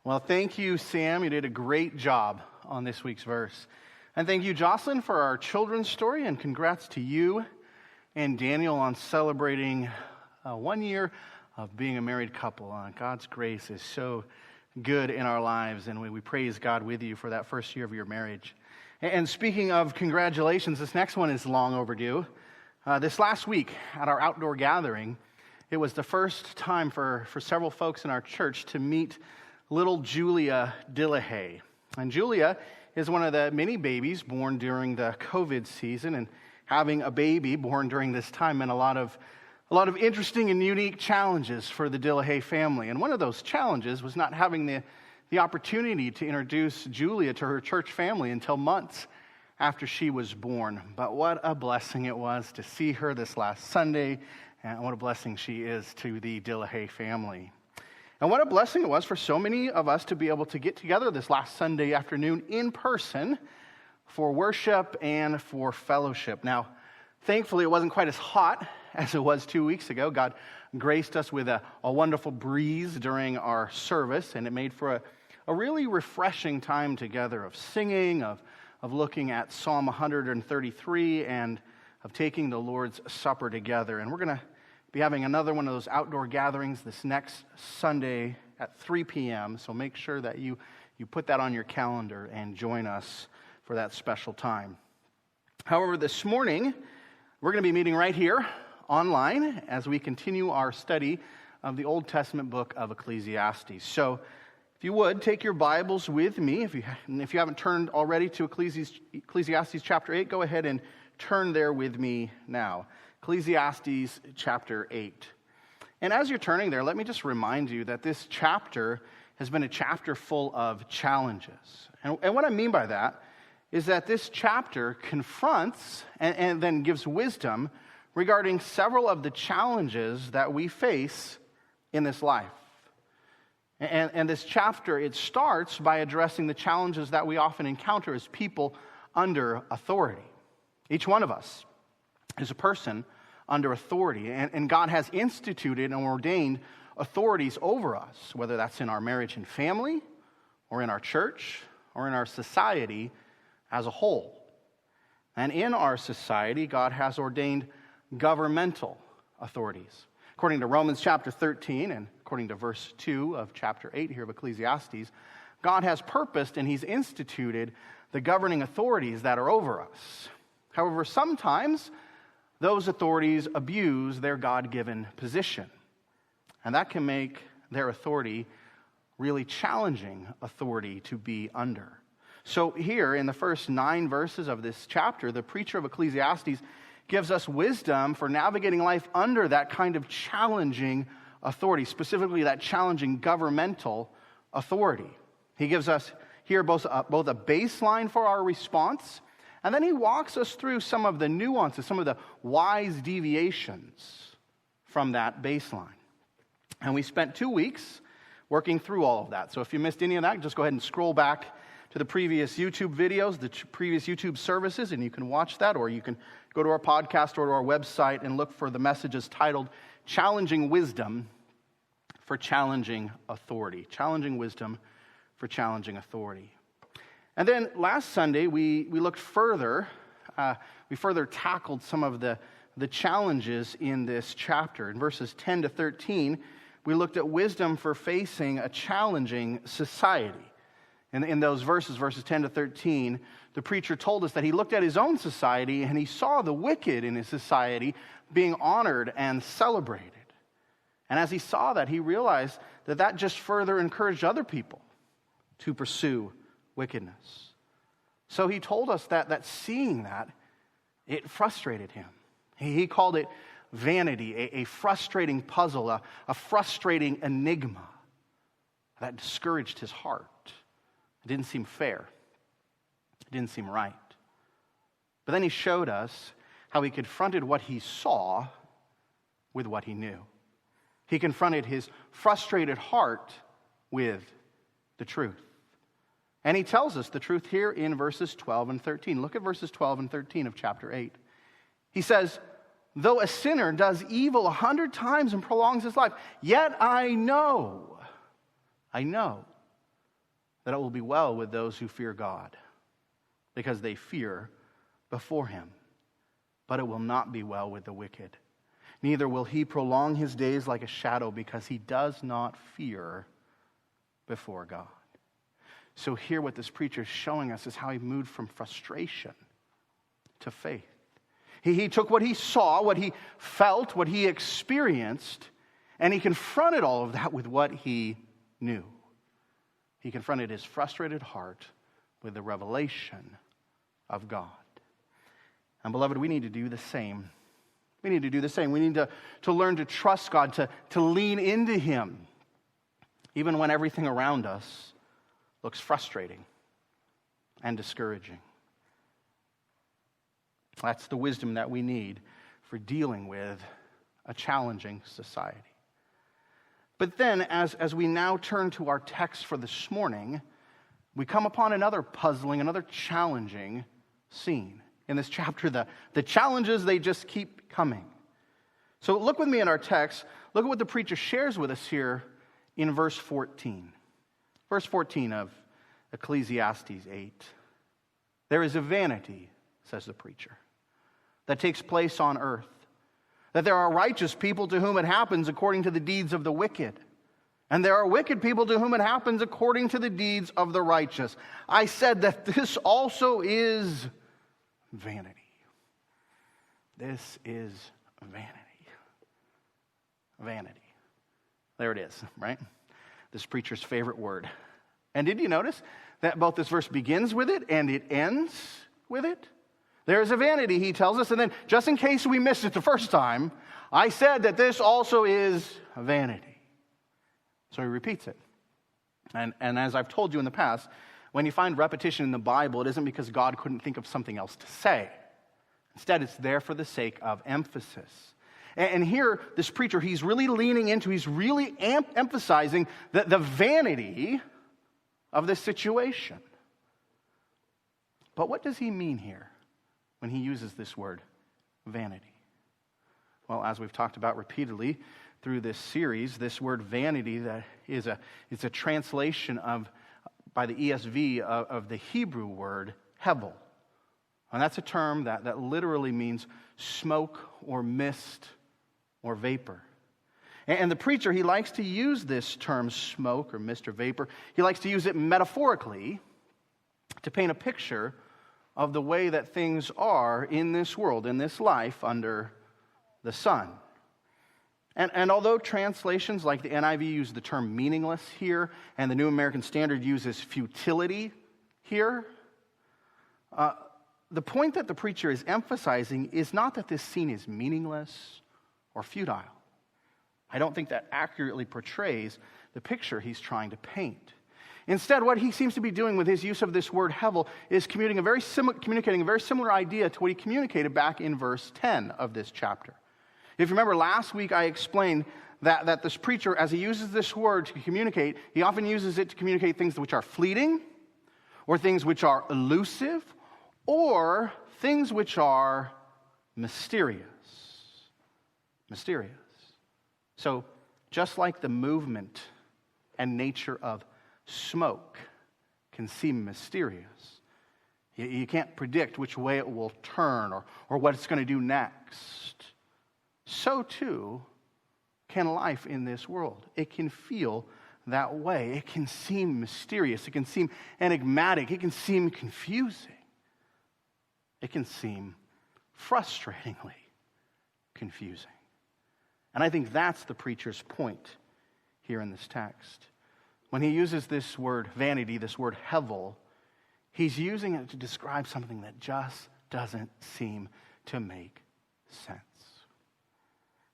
Well, thank you, Sam. You did a great job on this week's verse. And thank you, Jocelyn, for our children's story. And congrats to you and Daniel on celebrating 1 year of being a married couple. God's grace is so good in our lives, and we praise God with you for that first year of your marriage. And speaking of congratulations, this next one is long overdue. This last week at our outdoor gathering, it was the first time for several folks in our church to meet little Julia Dillahay. And Julia is one of the many babies born during the COVID season, and having a baby born during this time meant a lot of interesting and unique challenges for the Dillahay family. And one of those challenges was not having the opportunity to introduce Julia to her church family until months after she was born. But what a blessing it was to see her this last Sunday, and what a blessing she is to the Dillahay family. And what a blessing it was for so many of us to be able to get together this last Sunday afternoon in person for worship and for fellowship. Now, thankfully, it wasn't quite as hot as it was 2 weeks ago. God graced us with a wonderful breeze during our service, and it made for a really refreshing time together of singing, of looking at Psalm 133, and of taking the Lord's Supper together. And we're going to be having another one of those outdoor gatherings this next Sunday at 3 p.m., so make sure that you put that on your calendar and join us for that special time. However, this morning, we're going to be meeting right here online as we continue our study of the Old Testament book of Ecclesiastes. So, if you would, take your Bibles with me. If you haven't turned already to Ecclesiastes chapter 8, go ahead and turn there with me now. Ecclesiastes chapter 8. And as you're turning there, let me just remind you that this chapter has been a chapter full of challenges. And what I mean by that is that this chapter confronts and then gives wisdom regarding several of the challenges that we face in this life. And this chapter, it starts by addressing the challenges that we often encounter as people under authority. Each one of us is a person under authority, and God has instituted and ordained authorities over us, whether that's in our marriage and family, or in our church, or in our society as a whole. And in our society, God has ordained governmental authorities. According to Romans chapter 13, and according to verse 2 of chapter 8 here of Ecclesiastes, God has purposed and He's instituted the governing authorities that are over us. However, sometimes those authorities abuse their God-given position, and that can make their authority really challenging authority to be under. So here in the first 9 verses of this chapter, the preacher of Ecclesiastes gives us wisdom for navigating life under that kind of challenging authority, specifically that challenging governmental authority. He gives us here both a baseline for our response, and then he walks us through some of the nuances, some of the wise deviations from that baseline. And we spent 2 weeks working through all of that. So if you missed any of that, just go ahead and scroll back to the previous YouTube videos, the previous YouTube services, and you can watch that, or you can go to our podcast or to our website and look for the messages titled Challenging Wisdom for Challenging Authority. Challenging Wisdom for Challenging Authority. And then last Sunday, we looked further, we further tackled some of the challenges in this chapter. In verses 10 to 13, we looked at wisdom for facing a challenging society. And in those verses 10 to 13, the preacher told us that he looked at his own society and he saw the wicked in his society being honored and celebrated. And as he saw that, he realized that just further encouraged other people to pursue wickedness. So he told us that seeing that, it frustrated him. He called it vanity, a frustrating puzzle, a frustrating enigma that discouraged his heart. It didn't seem fair. It didn't seem right. But then he showed us how he confronted what he saw with what he knew. He confronted his frustrated heart with the truth. And he tells us the truth here in verses 12 and 13. Look at verses 12 and 13 of chapter 8. He says, though a sinner does evil 100 times and prolongs his life, yet I know that it will be well with those who fear God, because they fear before him. But it will not be well with the wicked. Neither will he prolong his days like a shadow, because he does not fear before God. So here what this preacher is showing us is how he moved from frustration to faith. He took what he saw, what he felt, what he experienced, and he confronted all of that with what he knew. He confronted his frustrated heart with the revelation of God. And beloved, we need to do the same. We need to do the same. We need to learn to trust God, to lean into him, even when everything around us looks frustrating and discouraging. That's the wisdom that we need for dealing with a challenging society. But then, as we now turn to our text for this morning, we come upon another puzzling, another challenging scene. In this chapter, the challenges, they just keep coming. So look with me in our text. Look at what the preacher shares with us here in verse 14. Verse 14 of Ecclesiastes 8. There is a vanity, says the preacher, that takes place on earth, that there are righteous people to whom it happens according to the deeds of the wicked, and there are wicked people to whom it happens according to the deeds of the righteous. I said that this also is vanity. This is vanity. Vanity. There it is, right? This preacher's favorite word. And did you notice that both this verse begins with it and it ends with it? There is a vanity, he tells us, and then just in case we missed it the first time, I said that this also is vanity. So he repeats it. And as I've told you in the past, when you find repetition in the Bible, it isn't because God couldn't think of something else to say. Instead, it's there for the sake of emphasis. And here, this preacher, he's really leaning into, he's really emphasizing the vanity of this situation. But what does he mean here when he uses this word, vanity? Well, as we've talked about repeatedly through this series, this word vanity that is a translation by the ESV of the Hebrew word hevel. And that's a term that literally means smoke or mist or vapor. And the preacher, he likes to use this term smoke or mist or vapor. He likes to use it metaphorically to paint a picture of the way that things are in this world, in this life under the sun. And although translations like the NIV use the term meaningless here, and the New American Standard uses futility here, the point that the preacher is emphasizing is not that this scene is meaningless or futile. I don't think that accurately portrays the picture he's trying to paint. Instead, what he seems to be doing with his use of this word hevel is communicating a very similar idea to what he communicated back in verse 10 of this chapter. If you remember, last week I explained that this preacher, as he uses this word to communicate, he often uses it to communicate things which are fleeting, or things which are elusive, or things which are mysterious. Mysterious. So, just like the movement and nature of smoke can seem mysterious, you can't predict which way it will turn or what it's going to do next. So too can life in this world. It can feel that way. It can seem mysterious. It can seem enigmatic. It can seem confusing. It can seem frustratingly confusing. And I think that's the preacher's point here in this text. When he uses this word vanity, this word hevel, he's using it to describe something that just doesn't seem to make sense.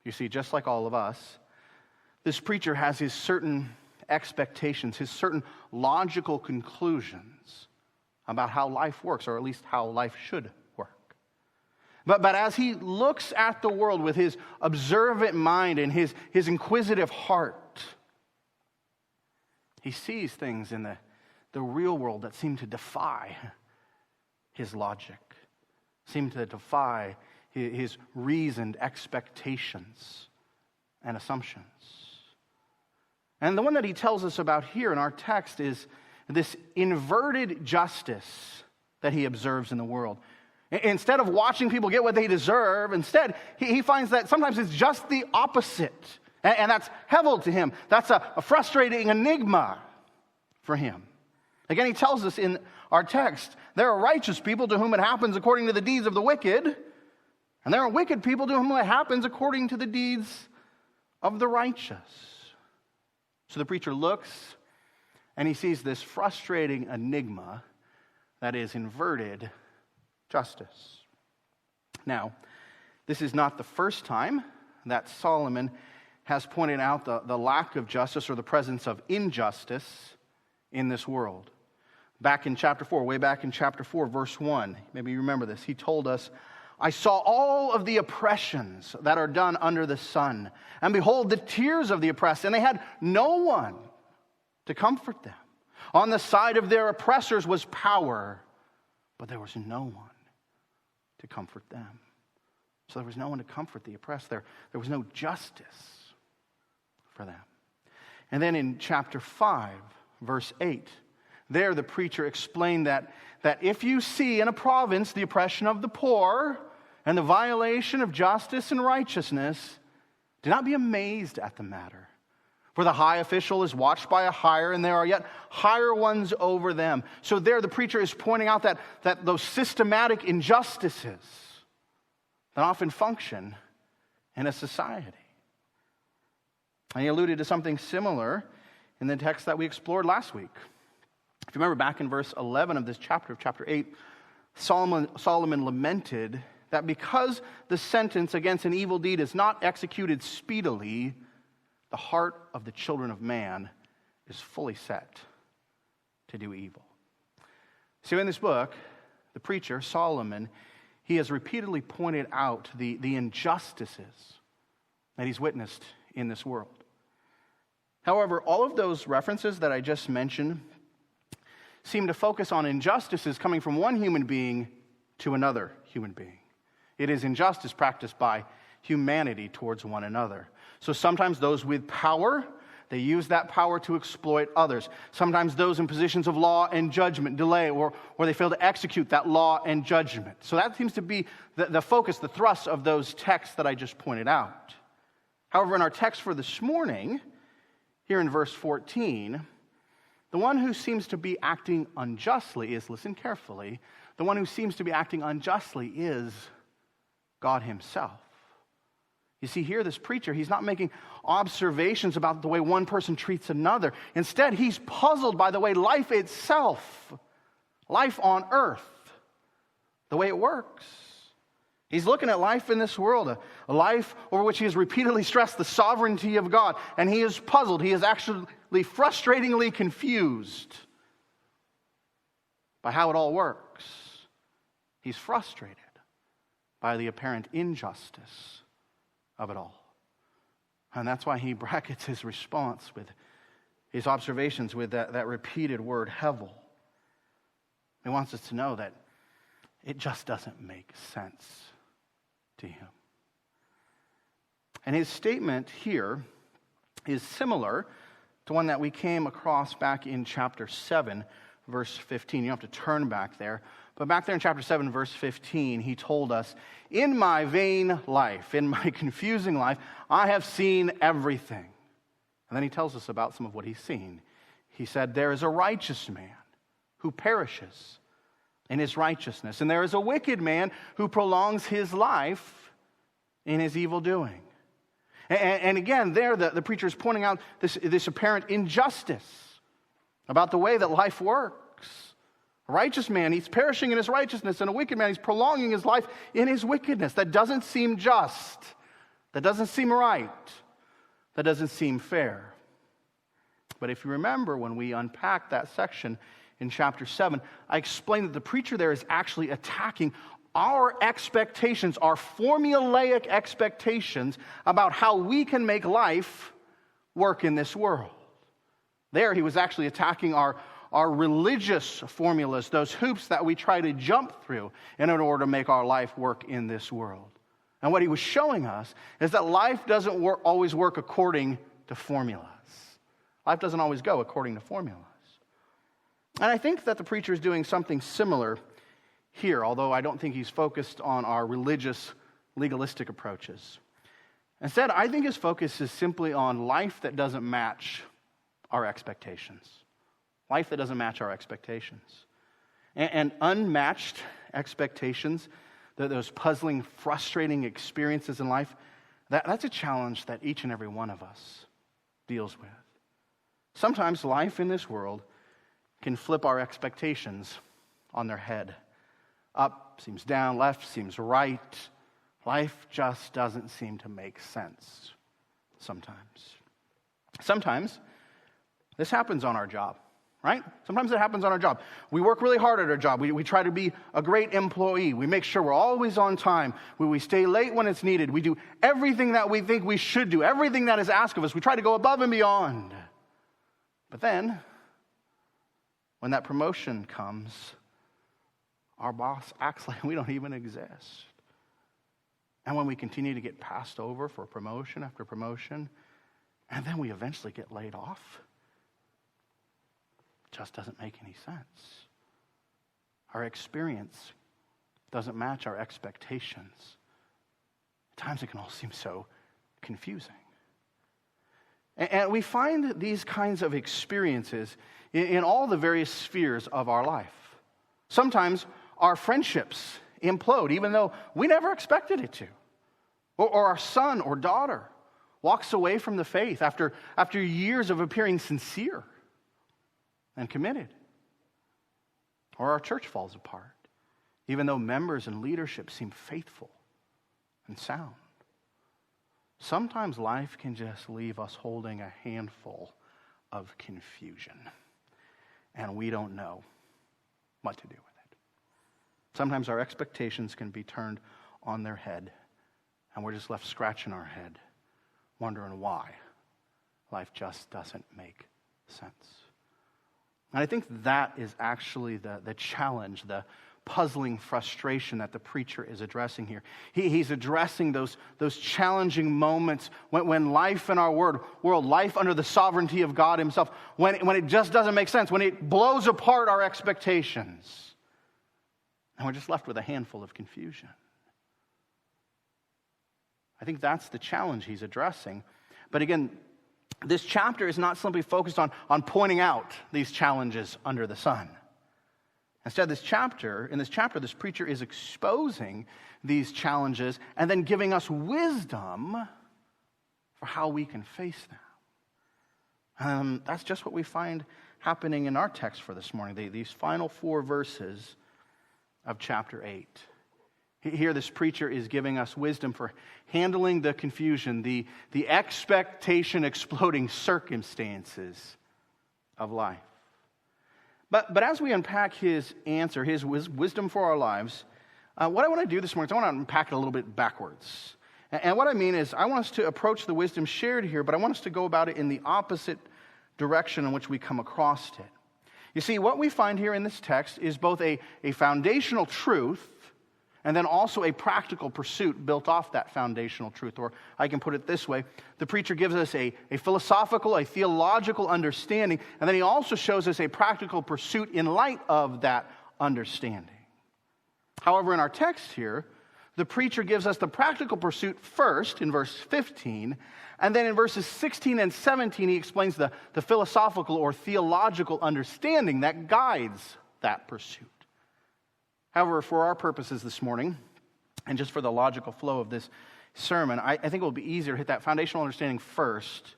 You see, just like all of us, this preacher has his certain expectations, his certain logical conclusions about how life works, or at least how life should work. But as he looks at the world with his observant mind and his inquisitive heart, he sees things in the real world that seem to defy his logic, seem to defy his reasoned expectations and assumptions. And the one that he tells us about here in our text is this inverted justice that he observes in the world. Instead of watching people get what they deserve, instead, he finds that sometimes it's just the opposite. And that's hevel to him. That's a frustrating enigma for him. Again, he tells us in our text, there are righteous people to whom it happens according to the deeds of the wicked, and there are wicked people to whom it happens according to the deeds of the righteous. So the preacher looks, and he sees this frustrating enigma that is inverted justice. Now, this is not the first time that Solomon has pointed out the lack of justice or the presence of injustice in this world. Back in chapter 4, way back in chapter 4, verse 1, maybe you remember this, he told us, I saw all of the oppressions that are done under the sun, and behold, the tears of the oppressed, and they had no one to comfort them. On the side of their oppressors was power, but there was no one to comfort them. So there was no one to comfort the oppressed. There was no justice for them. And then in chapter 5, verse 8, there the preacher explained that if you see in a province the oppression of the poor and the violation of justice and righteousness, do not be amazed at the matter. For the high official is watched by a higher, and there are yet higher ones over them. So there the preacher is pointing out that those systematic injustices that often function in a society. And he alluded to something similar in the text that we explored last week. If you remember back in verse 11 of this chapter, of chapter 8, Solomon lamented that because the sentence against an evil deed is not executed speedily, the heart of the children of man is fully set to do evil. So in this book, the preacher, Solomon, he has repeatedly pointed out the injustices that he's witnessed in this world. However, all of those references that I just mentioned seem to focus on injustices coming from one human being to another human being. It is injustice practiced by humanity towards one another. So sometimes those with power, they use that power to exploit others. Sometimes those in positions of law and judgment delay or they fail to execute that law and judgment. So that seems to be the focus, the thrust of those texts that I just pointed out. However, in our text for this morning, here in verse 14, the one who seems to be acting unjustly is, listen carefully, the one who seems to be acting unjustly is God himself. You see here, this preacher, he's not making observations about the way one person treats another. Instead, he's puzzled by the way life itself, life on earth, the way it works. He's looking at life in this world, a life over which he has repeatedly stressed the sovereignty of God, and he is puzzled. He is actually frustratingly confused by how it all works. He's frustrated by the apparent injustice of it all. And that's why he brackets his response with his observations with that repeated word, hevel. He wants us to know that it just doesn't make sense to him. And his statement here is similar to one that we came across back in chapter 7, verse 15. You don't have to turn back there. But back there in chapter 7, verse 15, he told us, in my vain life, in my confusing life, I have seen everything. And then he tells us about some of what he's seen. He said, there is a righteous man who perishes in his righteousness, and there is a wicked man who prolongs his life in his evil doing. And again, there the preacher is pointing out this apparent injustice about the way that life works. A righteous man, he's perishing in his righteousness, and a wicked man, he's prolonging his life in his wickedness. That doesn't seem just. That doesn't seem right. That doesn't seem fair. But if you remember when we unpacked that section in chapter 7, I explained that the preacher there is actually attacking our expectations, our formulaic expectations about how we can make life work in this world. There he was actually attacking our religious formulas, those hoops that we try to jump through in order to make our life work in this world. And what he was showing us is that life doesn't always work according to formulas. Life doesn't always go according to formulas. And I think that the preacher is doing something similar here, although I don't think he's focused on our religious, legalistic approaches. Instead, I think his focus is simply on life that doesn't match our expectations. Life that doesn't match our expectations. And unmatched expectations, those puzzling, frustrating experiences in life, that's a challenge that each and every one of us deals with. Sometimes life in this world can flip our expectations on their head. Up seems down, left seems right. Life just doesn't seem to make sense sometimes. Sometimes this happens on our job, right? Sometimes it happens on our job. We work really hard at our job. We try to be a great employee. We make sure we're always on time. We stay late when it's needed. We do everything that we think we should do, everything that is asked of us. We try to go above and beyond. But then, when that promotion comes, our boss acts like we don't even exist. And when we continue to get passed over for promotion after promotion, and then we eventually get laid off, it just doesn't make any sense. Our experience doesn't match our expectations. At times it can all seem so confusing. And we find these kinds of experiences in all the various spheres of our life. Sometimes our friendships implode, even though we never expected it to. Or our son or daughter walks away from the faith after years of appearing sincere and committed. Or our church falls apart, even though members and leadership seem faithful and sound. Sometimes life can just leave us holding a handful of confusion, and we don't know what to do with it. Sometimes our expectations can be turned on their head, and we're just left scratching our head, wondering why life just doesn't make sense. And I think that is actually the challenge, the puzzling frustration that the preacher is addressing here. He's addressing those challenging moments when life in our world, life under the sovereignty of God himself, when it just doesn't make sense, when it blows apart our expectations. And we're just left with a handful of confusion. I think that's the challenge he's addressing. But again, this chapter is not simply focused on pointing out these challenges under the sun. Instead, in this chapter, this preacher is exposing these challenges and then giving us wisdom for how we can face them. That's just what we find happening in our text for this morning, these final 4 verses of chapter 8. Here, this preacher is giving us wisdom for handling the confusion, the expectation-exploding circumstances of life. But as we unpack his answer, his wisdom for our lives, what I want to do this morning is I want to unpack it a little bit backwards. And what I mean is I want us to approach the wisdom shared here, but I want us to go about it in the opposite direction in which we come across it. You see, what we find here in this text is both a foundational truth and then also a practical pursuit built off that foundational truth. Or I can put it this way. The preacher gives us a philosophical, a theological understanding, and then he also shows us a practical pursuit in light of that understanding. However, in our text here, the preacher gives us the practical pursuit first in verse 15, and then in verses 16 and 17, he explains the philosophical or theological understanding that guides that pursuit. However, for our purposes this morning, and just for the logical flow of this sermon, I think it will be easier to hit that foundational understanding first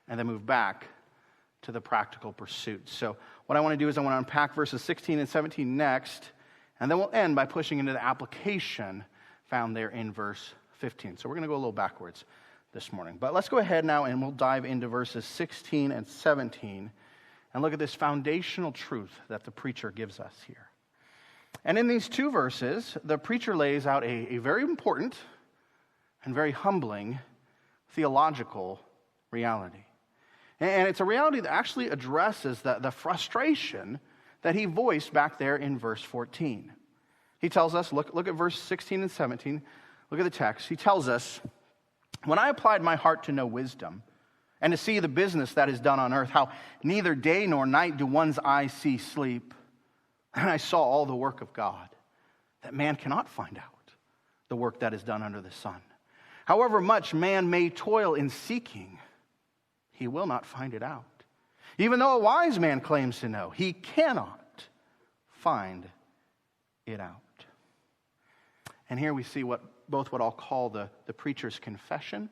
and then move back to the practical pursuit. So what I want to do is I want to unpack verses 16 and 17 next, and then we'll end by pushing into the application found there in verse 15. So we're going to go a little backwards this morning. But let's go ahead now and we'll dive into verses 16 and 17 and look at this foundational truth that the preacher gives us here. And in these 2 verses, the preacher lays out a very important and very humbling theological reality. And it's a reality that actually addresses the frustration that he voiced back there in verse 14. He tells us, look at verse 16 and 17, look at the text. He tells us, "When I applied my heart to know wisdom and to see the business that is done on earth, how neither day nor night do one's eyes see sleep. And I saw all the work of God, that man cannot find out the work that is done under the sun. However much man may toil in seeking, he will not find it out. Even though a wise man claims to know, he cannot find it out. And here we see what I'll call the preacher's confession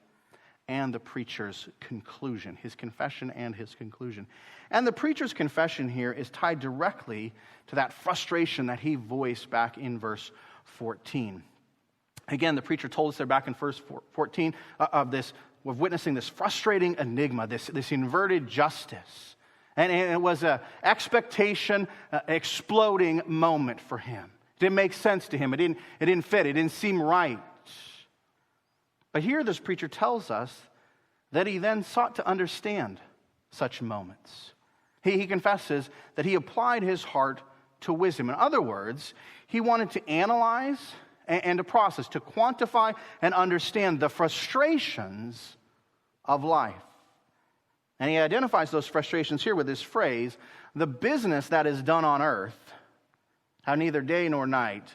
and the preacher's conclusion. His confession and his conclusion. And the preacher's confession here is tied directly to that frustration that he voiced back in verse 14. Again, the preacher told us there back in verse 14 of witnessing this frustrating enigma, this inverted justice. And it was an expectation exploding moment for him. It didn't make sense to him. It didn't fit. It didn't seem right. But here this preacher tells us that he then sought to understand such moments. He confesses that he applied his heart to wisdom. In other words, he wanted to analyze and to process, to quantify and understand the frustrations of life. And he identifies those frustrations here with this phrase, the business that is done on earth, how neither day nor night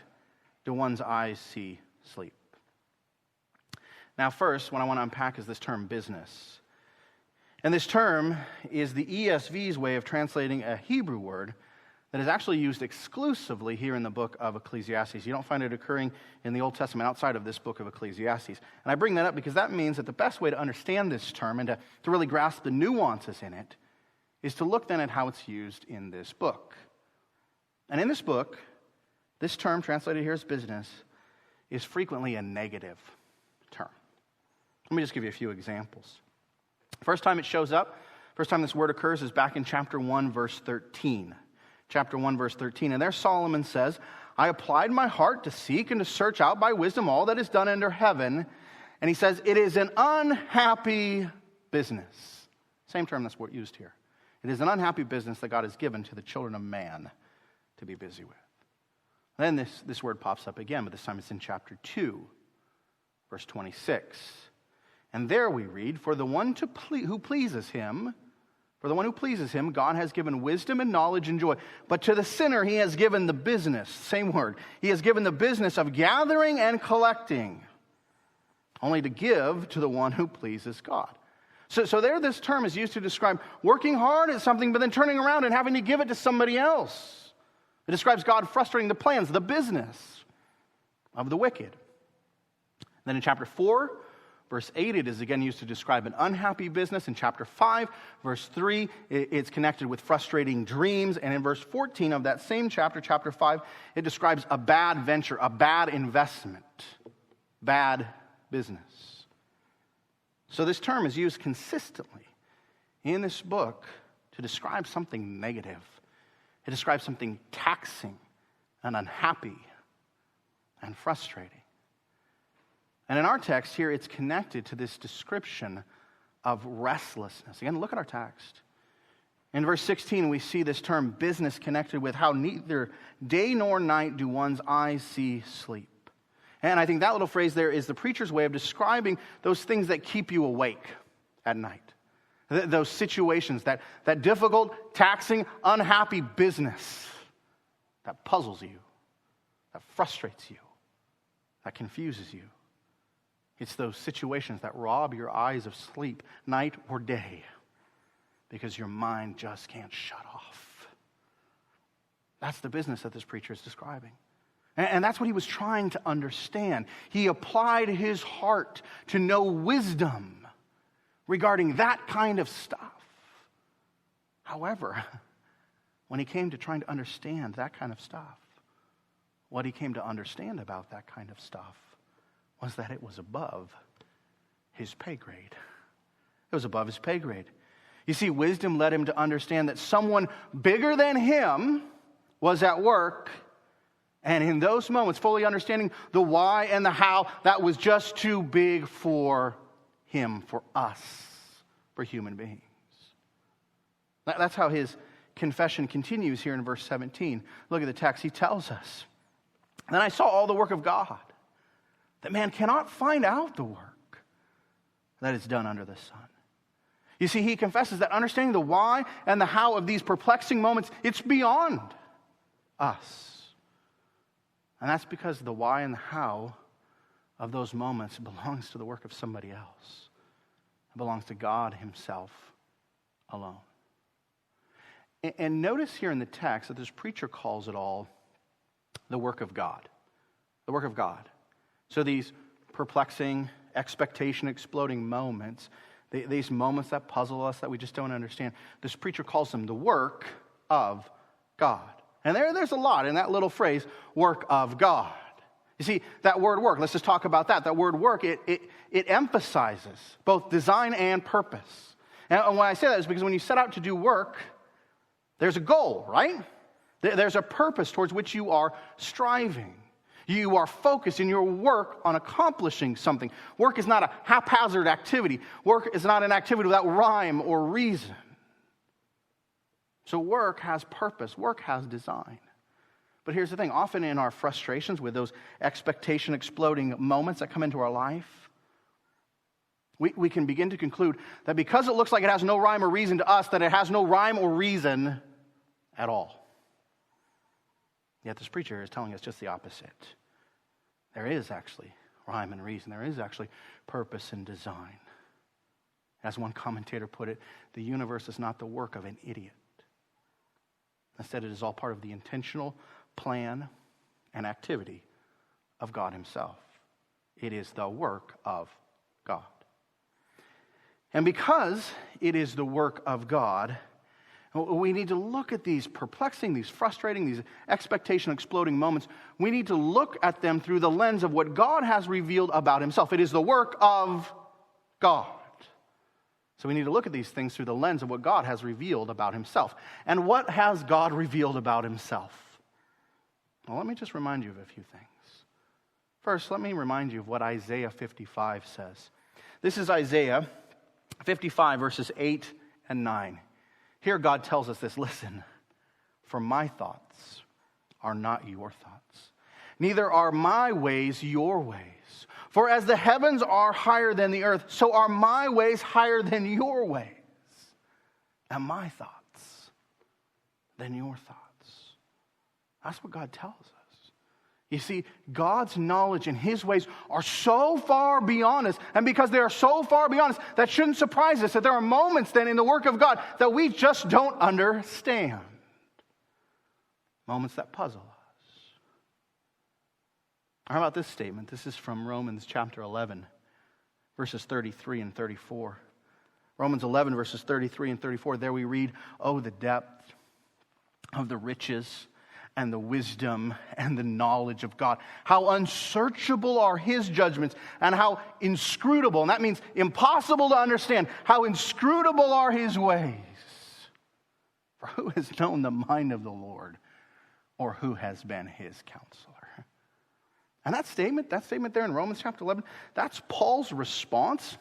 do one's eyes see sleep. Now first, what I want to unpack is this term business. And this term is the ESV's way of translating a Hebrew word that is actually used exclusively here in the book of Ecclesiastes. You don't find it occurring in the Old Testament outside of this book of Ecclesiastes. And I bring that up because that means that the best way to understand this term and to really grasp the nuances in it is to look then at how it's used in this book. And in this book, this term translated here as business is frequently a negative term. Let me just give you a few examples. First time it shows up, first time this word occurs is back in chapter 1, verse 13. Chapter 1, verse 13. And there Solomon says, I applied my heart to seek and to search out by wisdom all that is done under heaven. And he says, it is an unhappy business. Same term that's used here. It is an unhappy business that God has given to the children of man to be busy with. Then this word pops up again, but this time it's in chapter 2, verse 26. And there we read, for the one who pleases him, God has given wisdom and knowledge and joy. But to the sinner, he has given the business, same word, he has given the business of gathering and collecting, only to give to the one who pleases God. So there this term is used to describe working hard at something, but then turning around and having to give it to somebody else. It describes God frustrating the plans, the business of the wicked. Then in chapter 4, verse 8, it is again used to describe an unhappy business. In chapter 5, verse 3, it's connected with frustrating dreams. And in verse 14 of that same chapter, chapter 5, it describes a bad venture, a bad investment, bad business. So this term is used consistently in this book to describe something negative. It describes something taxing and unhappy and frustrating. And in our text here, it's connected to this description of restlessness. Again, look at our text. In verse 16, we see this term business connected with how neither day nor night do one's eyes see sleep. And I think that little phrase there is the preacher's way of describing those things that keep you awake at night. Those situations, that difficult, taxing, unhappy business that puzzles you, that frustrates you, that confuses you. It's those situations that rob your eyes of sleep, night or day, because your mind just can't shut off. That's the business that this preacher is describing. And that's what he was trying to understand. He applied his heart to know wisdom regarding that kind of stuff. However, when he came to trying to understand that kind of stuff, what he came to understand about that kind of stuff was that it was above his pay grade. It was above his pay grade. You see, wisdom led him to understand that someone bigger than him was at work, and in those moments, fully understanding the why and the how, that was just too big for him, for us, for human beings. That's how his confession continues here in verse 17. Look at the text. He tells us, then I saw all the work of God, that man cannot find out the work that is done under the sun. You see, he confesses that understanding the why and the how of these perplexing moments, it's beyond us. And that's because the why and the how of those moments belongs to the work of somebody else. It belongs to God himself alone. And notice here in the text that this preacher calls it all the work of God. The work of God. So these perplexing, expectation-exploding moments, these moments that puzzle us, that we just don't understand, this preacher calls them the work of God. And there's a lot in that little phrase, work of God. You see, that word work, let's just talk about that. That word work, it emphasizes both design and purpose. And when I say that is because when you set out to do work, there's a goal, right? There's a purpose towards which you are striving. You are focused in your work on accomplishing something. Work is not a haphazard activity. Work is not an activity without rhyme or reason. So work has purpose. Work has design. But here's the thing. Often in our frustrations with those expectation-exploding moments that come into our life, we can begin to conclude that because it looks like it has no rhyme or reason to us, that it has no rhyme or reason at all. Yet this preacher is telling us just the opposite. There is actually rhyme and reason. There is actually purpose and design. As one commentator put it, the universe is not the work of an idiot. Instead, it is all part of the intentional plan and activity of God himself. It is the work of God. And because it is the work of God, we need to look at these perplexing, these frustrating, these expectation-exploding moments. We need to look at them through the lens of what God has revealed about himself. It is the work of God. So we need to look at these things through the lens of what God has revealed about himself. And what has God revealed about himself? Well, let me just remind you of a few things. First, let me remind you of what Isaiah 55 says. This is Isaiah 55, verses 8 and 9. Here God tells us this, listen, for my thoughts are not your thoughts, neither are my ways your ways. For as the heavens are higher than the earth, so are my ways higher than your ways, and my thoughts than your thoughts. That's what God tells us. You see, God's knowledge and his ways are so far beyond us. And because they are so far beyond us, that shouldn't surprise us that there are moments then in the work of God that we just don't understand. Moments that puzzle us. How about this statement? This is from Romans chapter 11, verses 33 and 34. Romans 11, verses 33 and 34. There we read, "Oh, the depth of the riches and the wisdom and the knowledge of God. How unsearchable are his judgments and how inscrutable," and that means impossible to understand, "how inscrutable are his ways. For who has known the mind of the Lord, or who has been his counselor?" And that statement there in Romans chapter 11, that's Paul's response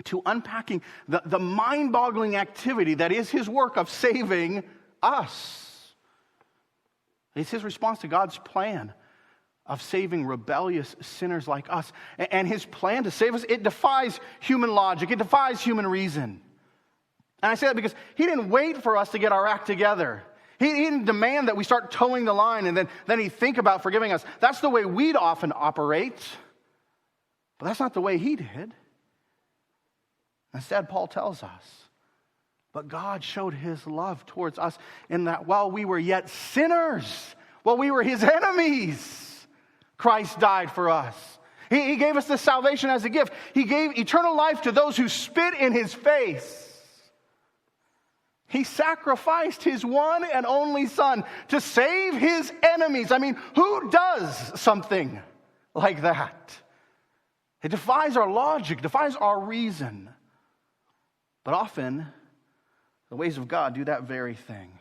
to unpacking the mind-boggling activity that is his work of saving us. It's his response to God's plan of saving rebellious sinners like us. And his plan to save us, it defies human logic. It defies human reason. And I say that because he didn't wait for us to get our act together. He didn't demand that we start towing the line and then he'd think about forgiving us. That's the way we'd often operate. But that's not the way he did. Instead, Paul tells us, but God showed his love towards us in that while we were yet sinners, while we were his enemies, Christ died for us. He gave us this salvation as a gift. He gave eternal life to those who spit in his face. He sacrificed his one and only Son to save his enemies. I mean, who does something like that? It defies our logic, defies our reason. But often, the ways of God do that very thing.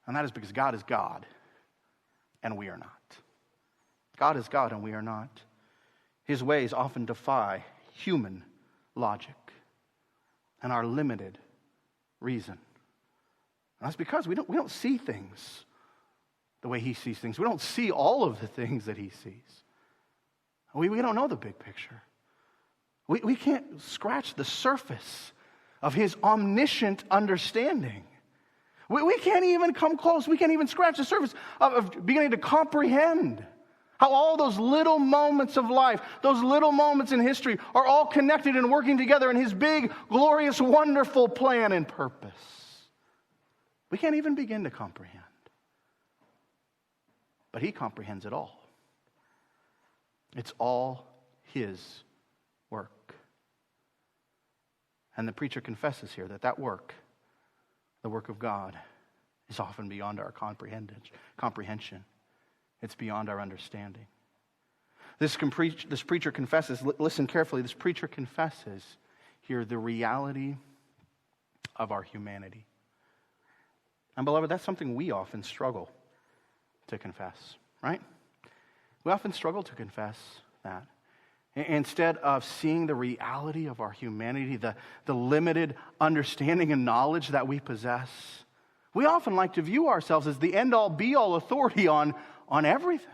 And that is because God is God, and we are not. God is God, and we are not. His ways often defy human logic and our limited reason. And that's because we don't see things the way he sees things. We don't see all of the things that he sees. We don't know the big picture. We can't scratch the surface of his omniscient understanding. We can't even come close. We can't even scratch the surface of beginning to comprehend how all those little moments of life, those little moments in history are all connected and working together in his big, glorious, wonderful plan and purpose. We can't even begin to comprehend. But he comprehends it all. It's all his work. And the preacher confesses here that work, the work of God, is often beyond our comprehension. It's beyond our understanding. This preacher confesses, listen carefully, this preacher confesses here the reality of our humanity. And beloved, that's something we often struggle to confess, right? We often struggle to confess that. Instead of seeing the reality of our humanity, the limited understanding and knowledge that we possess, we often like to view ourselves as the end-all, be-all authority on everything.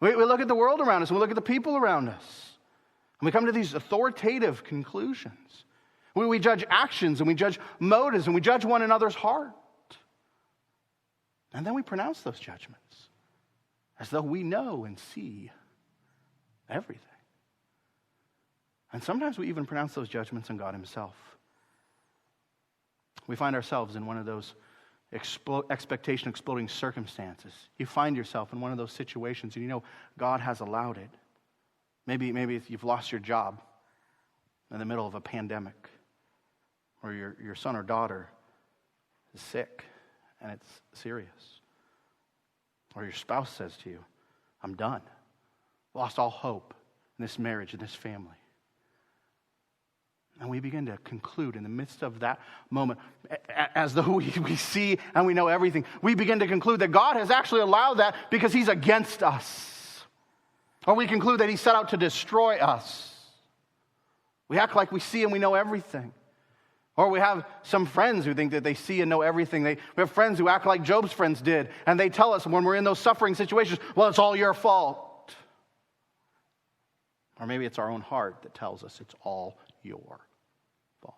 We look at the world around us, and we look at the people around us, and we come to these authoritative conclusions. We judge actions, and we judge motives, and we judge one another's heart. And then we pronounce those judgments as though we know and see everything. And sometimes we even pronounce those judgments on God himself. We find ourselves in one of those expectation-exploding circumstances. You find yourself in one of those situations and you know God has allowed it. Maybe you've lost your job in the middle of a pandemic, or your son or daughter is sick and it's serious. Or your spouse says to you, I'm done. Lost all hope in this marriage, in this family. And we begin to conclude in the midst of that moment, as though we see and we know everything, we begin to conclude that God has actually allowed that because he's against us. Or we conclude that he set out to destroy us. We act like we see and we know everything. Or we have some friends who think that they see and know everything. We have friends who act like Job's friends did, and they tell us when we're in those suffering situations, well, it's all your fault. Or maybe it's our own heart that tells us it's all your fault.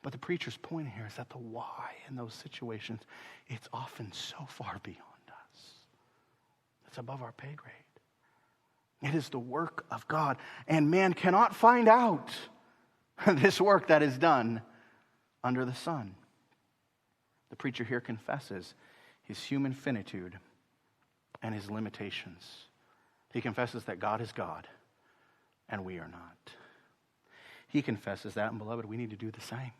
But the preacher's point here is that the why in those situations, it's often so far beyond us. It's above our pay grade. It is the work of God, and man cannot find out this work that is done under the sun. The preacher here confesses his human finitude and his limitations. He confesses that God is God and we are not. He confesses that, and beloved, we need to do the same.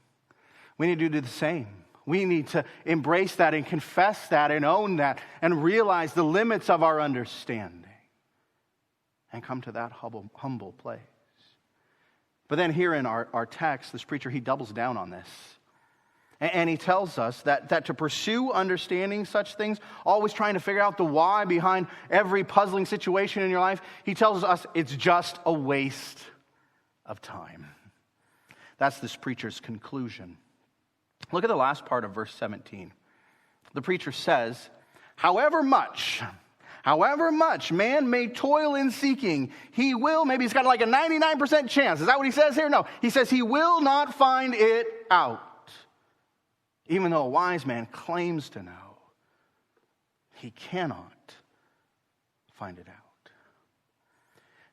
We need to do the same. We need to embrace that and confess that and own that and realize the limits of our understanding and come to that humble place. But then here in our text, this preacher, he doubles down on this. And he tells us that to pursue understanding such things, always trying to figure out the why behind every puzzling situation in your life, he tells us it's just a waste of time. That's this preacher's conclusion. Look at the last part of verse 17. The preacher says, however much man may toil in seeking, he will, maybe he's got like a 99% chance. Is that what he says here? No. He says he will not find it out. Even though a wise man claims to know, he cannot find it out.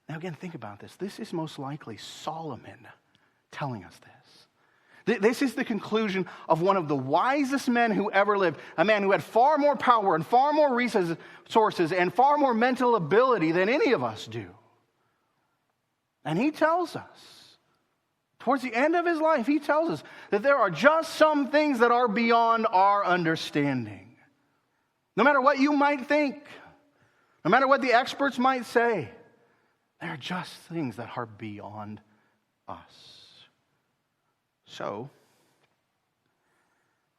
Now again, think about this. This is most likely Solomon telling us this. This is the conclusion of one of the wisest men who ever lived, a man who had far more power and far more resources and far more mental ability than any of us do. And he tells us, towards the end of his life, he tells us that there are just some things that are beyond our understanding. No matter what you might think, no matter what the experts might say, there are just things that are beyond us. So,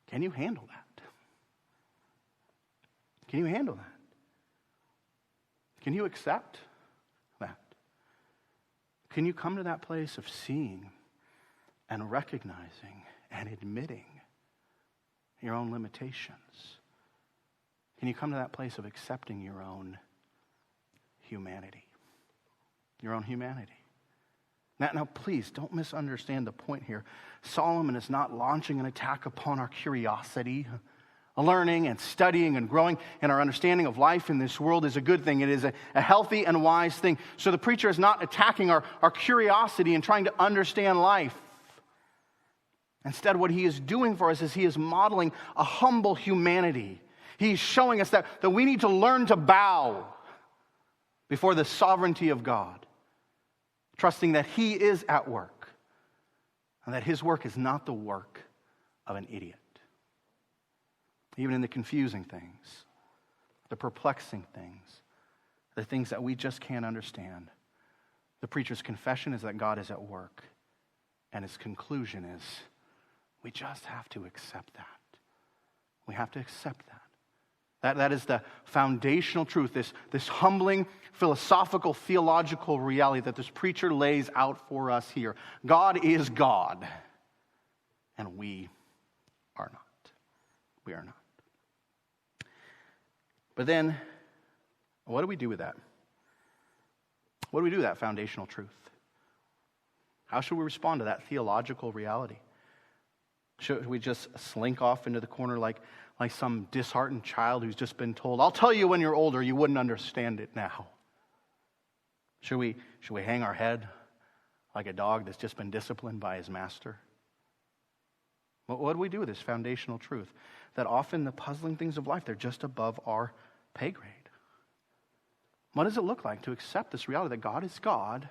can you handle that? Can you handle that? Can you accept that? Can you come to that place of seeing and recognizing and admitting your own limitations? Can you come to that place of accepting your own humanity? Your own humanity. Now, please don't misunderstand the point here. Solomon is not launching an attack upon our curiosity. Learning and studying and growing in our understanding of life in this world is a good thing. It is a healthy and wise thing. So the preacher is not attacking our curiosity and trying to understand life. Instead, what he is doing for us is he is modeling a humble humanity. He's showing us that we need to learn to bow before the sovereignty of God, trusting that he is at work and that his work is not the work of an idiot. Even in the confusing things, the perplexing things, the things that we just can't understand, the preacher's confession is that God is at work, and his conclusion is we just have to accept that. We have to accept that. That is the foundational truth, this humbling, philosophical, theological reality that this preacher lays out for us here. God is God, and we are not. We are not. But then, what do we do with that? What do we do with that foundational truth? How should we respond to that theological reality? Should we just slink off into the corner like some disheartened child who's just been told, I'll tell you when you're older, you wouldn't understand it now? Should we hang our head like a dog that's just been disciplined by his master? What do we do with this foundational truth? That often the puzzling things of life, they're just above our pay grade. What does it look like to accept this reality that God is God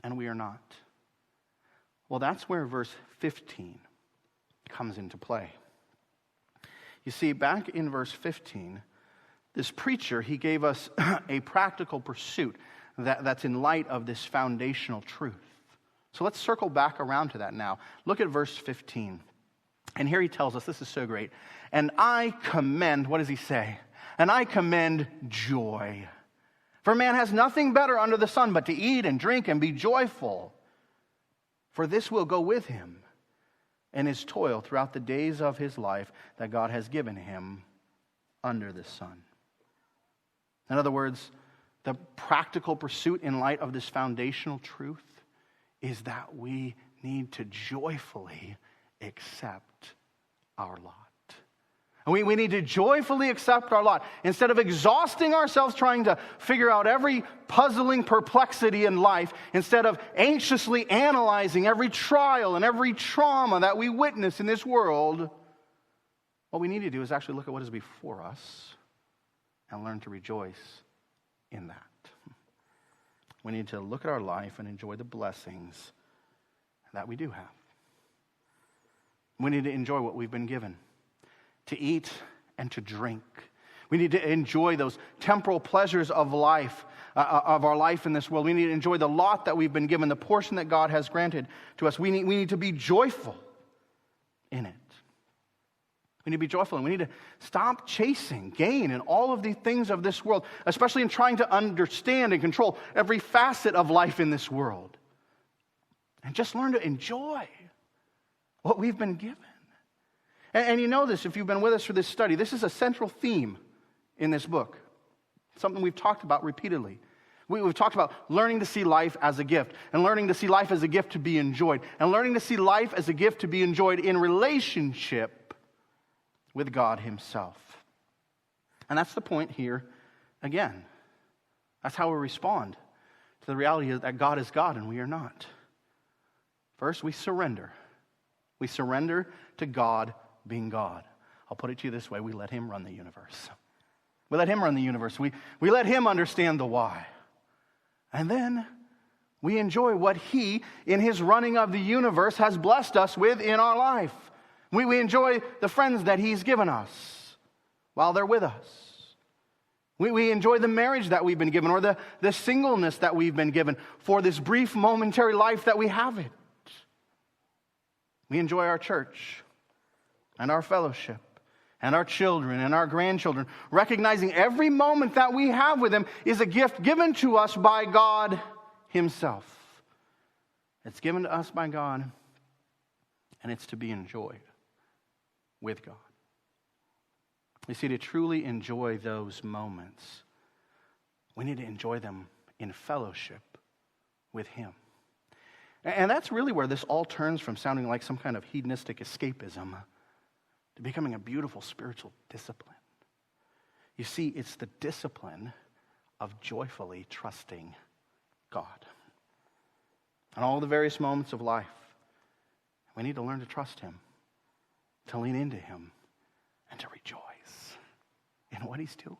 and we are not? Well, that's where verse 15 comes into play. You see, back in verse 15, this preacher, he gave us a practical pursuit that's in light of this foundational truth. So let's circle back around to that now. Look at verse 15. And here he tells us, this is so great. And I commend, what does he say? And I commend joy. For man has nothing better under the sun but to eat and drink and be joyful. For this will go with him and his toil throughout the days of his life that God has given him under the sun. In other words, the practical pursuit in light of this foundational truth is that we need to joyfully accept our lot. And we need to joyfully accept our lot. Instead of exhausting ourselves trying to figure out every puzzling perplexity in life, instead of anxiously analyzing every trial and every trauma that we witness in this world, what we need to do is actually look at what is before us and learn to rejoice in that. We need to look at our life and enjoy the blessings that we do have. We need to enjoy what we've been given, to eat and to drink. We need to enjoy those temporal pleasures of life, of our life in this world. We need to enjoy the lot that we've been given, the portion that God has granted to us. We need to be joyful in it. We need to be joyful, and we need to stop chasing gain in all of the things of this world, especially in trying to understand and control every facet of life in this world. And just learn to enjoy what we've been given. And you know this if you've been with us for this study. This is a central theme in this book. Something we've talked about repeatedly. We've talked about learning to see life as a gift, and learning to see life as a gift to be enjoyed, and learning to see life as a gift to be enjoyed in relationship with God himself. And that's the point here again. That's how we respond to the reality that God is God and we are not. First, we surrender. We surrender to God being God. I'll put it to you this way. We let him run the universe. We let him run the universe. We let him understand the why. And then we enjoy what he, in his running of the universe, has blessed us with in our life. We enjoy the friends that he's given us while they're with us. We enjoy the marriage that we've been given, or the singleness that we've been given for this brief momentary life that we have it. We enjoy our church and our fellowship and our children and our grandchildren, recognizing every moment that we have with them is a gift given to us by God himself. It's given to us by God, and it's to be enjoyed with God. You see, to truly enjoy those moments, we need to enjoy them in fellowship with him. And that's really where this all turns from sounding like some kind of hedonistic escapism to becoming a beautiful spiritual discipline. You see, it's the discipline of joyfully trusting God. In all the various moments of life, we need to learn to trust Him, to lean into Him, and to rejoice in what He's doing.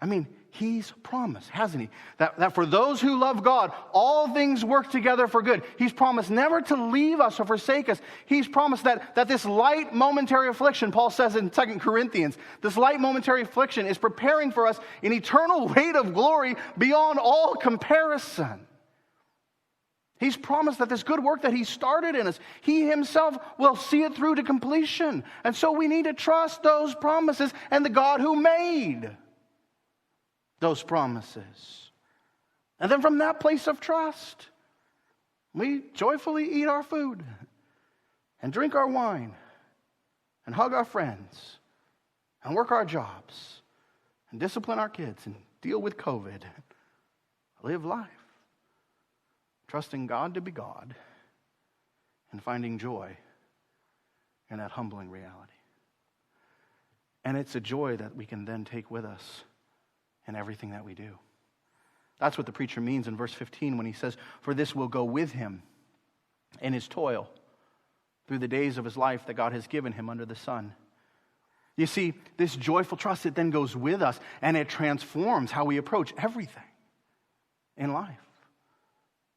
I mean, He's promised, hasn't He, that for those who love God, all things work together for good. He's promised never to leave us or forsake us. He's promised that this light momentary affliction, Paul says in 2 Corinthians, this light momentary affliction is preparing for us an eternal weight of glory beyond all comparison. He's promised that this good work that He started in us, He Himself will see it through to completion. And so we need to trust those promises and the God who made those promises. And then from that place of trust, we joyfully eat our food and drink our wine and hug our friends and work our jobs and discipline our kids and deal with COVID. Live life, trusting God to be God and finding joy in that humbling reality. And it's a joy that we can then take with us in everything that we do. That's what the preacher means in verse 15 when he says, "For this will go with him in his toil through the days of his life that God has given him under the sun." You see, this joyful trust, it then goes with us and it transforms how we approach everything in life.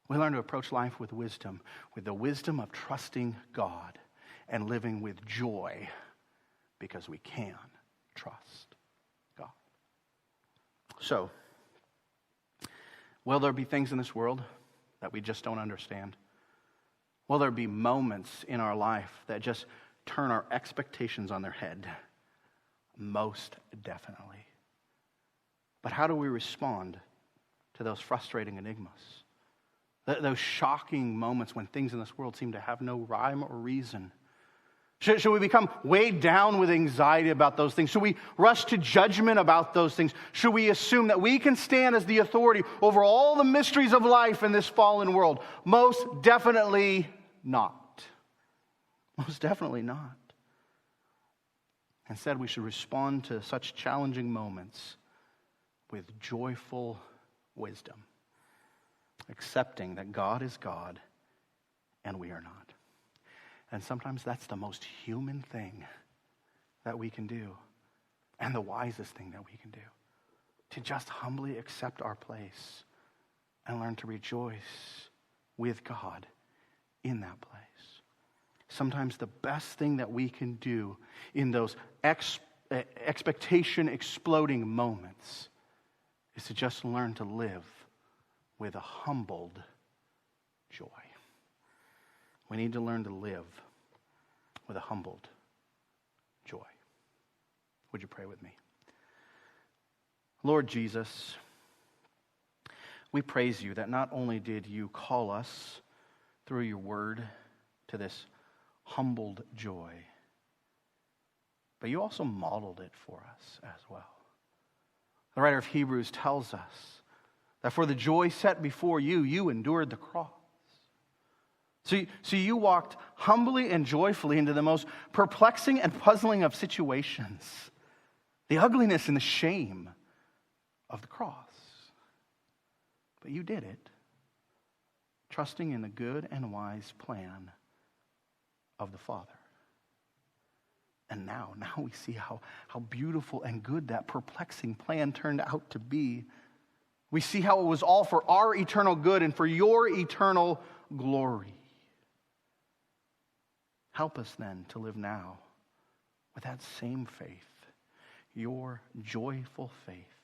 We learn to approach life with wisdom, with the wisdom of trusting God and living with joy because we can trust God. So, will there be things in this world that we just don't understand? Will there be moments in our life that just turn our expectations on their head? Most definitely. But how do we respond to those frustrating enigmas? Those shocking moments when things in this world seem to have no rhyme or reason? Should we become weighed down with anxiety about those things? Should we rush to judgment about those things? Should we assume that we can stand as the authority over all the mysteries of life in this fallen world? Most definitely not. Most definitely not. Instead, we should respond to such challenging moments with joyful wisdom, accepting that God is God and we are not. And sometimes that's the most human thing that we can do and the wisest thing that we can do, to just humbly accept our place and learn to rejoice with God in that place. Sometimes the best thing that we can do in those expectation exploding moments is to just learn to live with a humbled joy. We need to learn to live with a humbled joy. Would you pray with me? Lord Jesus, we praise you that not only did you call us through your word to this humbled joy, but you also modeled it for us as well. The writer of Hebrews tells us that for the joy set before you, you endured the cross. So you walked humbly and joyfully into the most perplexing and puzzling of situations, the ugliness and the shame of the cross. But you did it, trusting in the good and wise plan of the Father. And now we see how beautiful and good that perplexing plan turned out to be. We see how it was all for our eternal good and for your eternal glory. Help us then to live now with that same faith, your joyful faith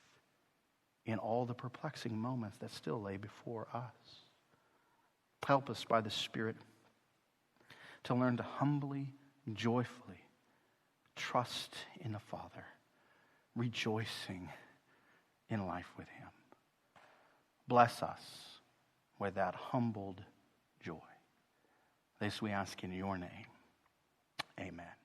in all the perplexing moments that still lay before us. Help us by the Spirit to learn to humbly, joyfully trust in the Father, rejoicing in life with Him. Bless us with that humbled joy. This we ask in your name. Amen.